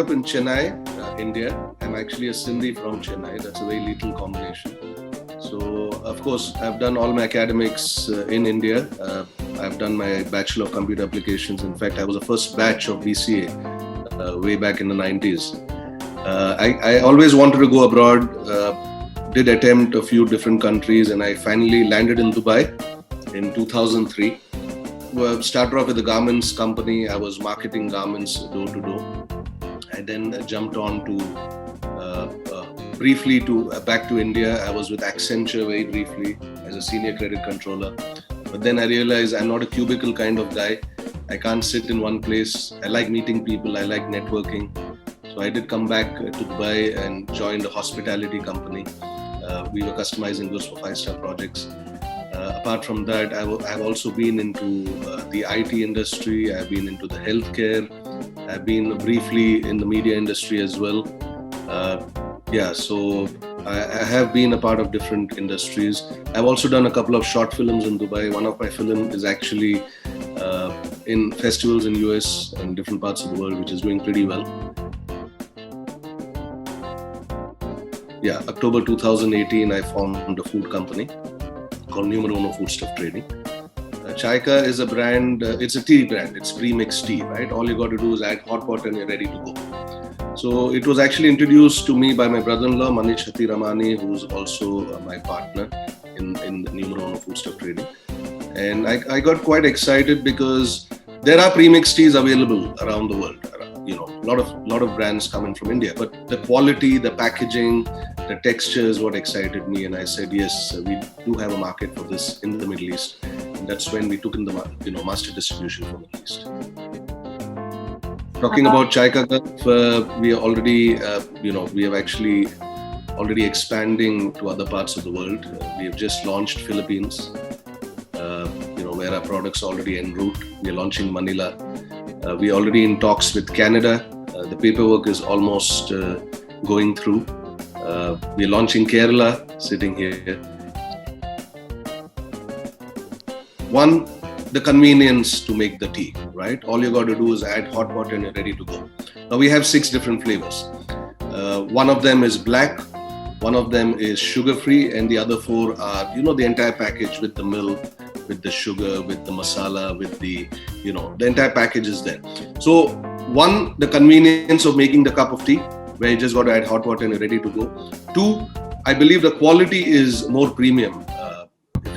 up in Chennai, India. I'm actually a Sindhi from Chennai. That's a very lethal combination. So, of course, I've done all my academics in India. I've done my Bachelor of Computer Applications. In fact, I was the first batch of BCA way back in the 90s. I always wanted to go abroad, did attempt a few different countries, and I finally landed in Dubai in 2003. Started off with a garments company. I was marketing garments door to door. I then jumped on to briefly to back to India. I was with Accenture very briefly as a senior credit controller. But then I realized I'm not a cubicle kind of guy. I can't sit in one place. I like meeting people. I like networking. So I did come back to Dubai and joined a hospitality company. We were customizing goods for 5-star projects. Apart from that, I've also been into the IT industry. I've been into the healthcare. I've been briefly in the media industry as well. So I have been a part of different industries. I've also done a couple of short films in Dubai. One of my films is actually in festivals in US and different parts of the world, which is doing pretty well. October 2018, I formed a food company called Numero Uno Foodstuff Trading. Chaika is a brand, it's a tea brand, it's pre-mixed tea, right? All you got to do is add hot water and you're ready to go. So it was actually introduced to me by my brother-in-law, Manish Hathiramani, who's also my partner in the Numero Uno Foodstuff Trading. And I got quite excited because there are pre-mixed teas available around the world. You know, a lot of brands coming from India, but the quality, the packaging, the texture is what excited me, and I said yes, we do have a market for this in the Middle East. And that's when we took in the master distribution for the Middle East. Talking about Chaika Gulf, we are already we have actually already expanding to other parts of the world. We have just launched Philippines, where our products are already en route. We are launching Manila. We are already in talks with Canada. The paperwork is almost going through. We are launching Kerala, sitting here. One, the convenience to make the tea, right? All you got to do is add hot water and you're ready to go. Now we have 6 different flavors. One of them is black, one of them is sugar-free, and the other 4 are, the entire package with the milk, with the sugar, with the masala, with the entire package is there. So one, the convenience of making the cup of tea, where you just got to add hot water and you're ready to go. 2, I believe the quality is more premium.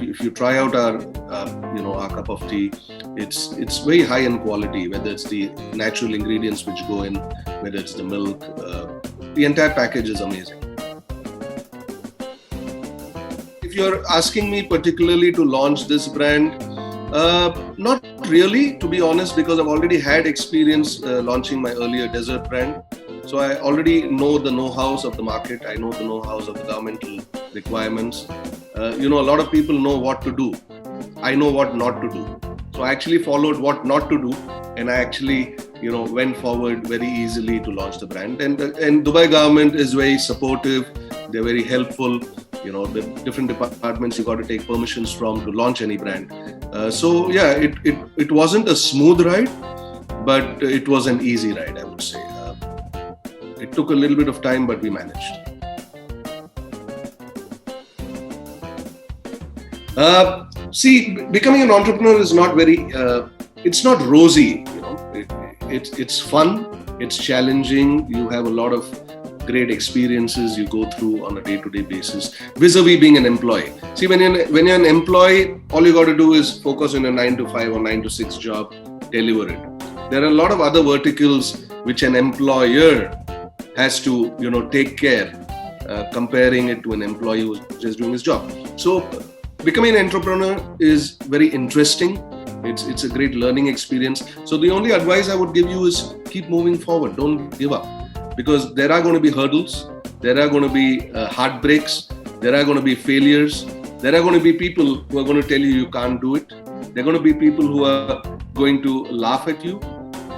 If you try out our cup of tea, it's very high in quality, whether it's the natural ingredients which go in, whether it's the milk, the entire package is amazing. If you're asking me particularly to launch this brand, not really, to be honest, because I've already had experience launching my earlier dessert brand. So I already know the know-hows of the market. I know the know-hows of the governmental requirements. A lot of people know what to do. I know what not to do. So I actually followed what not to do, and I actually, went forward very easily to launch the brand. And Dubai government is very supportive. They're very helpful. The different departments you got to take permissions from to launch any brand. It wasn't a smooth ride, but it was an easy ride, I would say. It took a little bit of time, but we managed. Becoming an entrepreneur is not very, it's not rosy, it's fun, it's challenging. You have a lot of great experiences you go through on a day-to-day basis, vis-a-vis being an employee. See, when you're an employee, all you got to do is focus on a 9 to 5 or 9 to 6 job, deliver it. There are a lot of other verticals which an employer has to, take care, comparing it to an employee who's just doing his job. So becoming an entrepreneur is very interesting. It's a great learning experience. So the only advice I would give you is keep moving forward. Don't give up. Because there are going to be hurdles, there are going to be heartbreaks, there are going to be failures, there are going to be people who are going to tell you can't do it. There are going to be people who are going to laugh at you.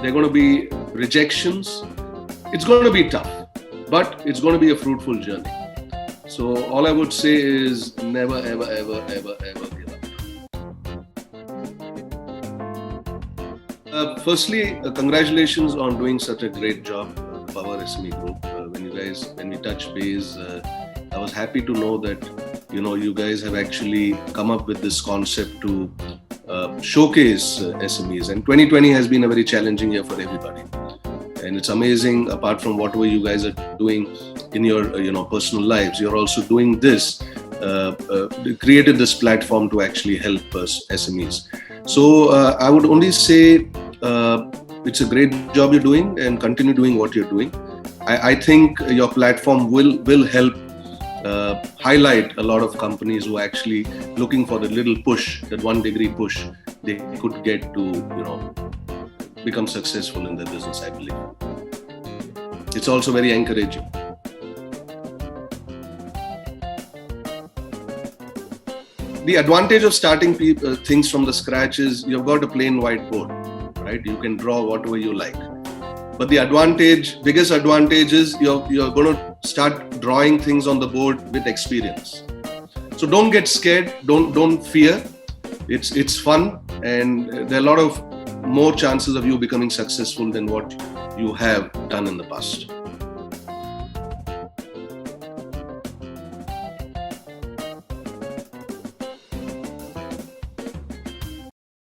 There are going to be rejections. It's going to be tough, but it's going to be a fruitful journey. So all I would say is never, ever, ever, ever, ever give up. Firstly, congratulations on doing such a great job, Pawan. SME Group. When we touched base, I was happy to know that you guys have actually come up with this concept to showcase SMEs. And 2020 has been a very challenging year for everybody. And it's amazing. Apart from whatever you guys are doing in your personal lives, you're also doing this. Created this platform to actually help us SMEs. So I would only say it's a great job you're doing, and continue doing what you're doing. I think your platform will help highlight a lot of companies who are actually looking for the little push, that 1 degree push they could get to become successful in their business, I believe. It's also very encouraging. The advantage of starting things from the scratch is you've got a plain whiteboard, right? You can draw whatever you like. But the biggest advantage is you're going to start drawing things on the board with experience. So don't get scared. Don't fear. It's fun, and there are a lot of more chances of you becoming successful than what you have done in the past.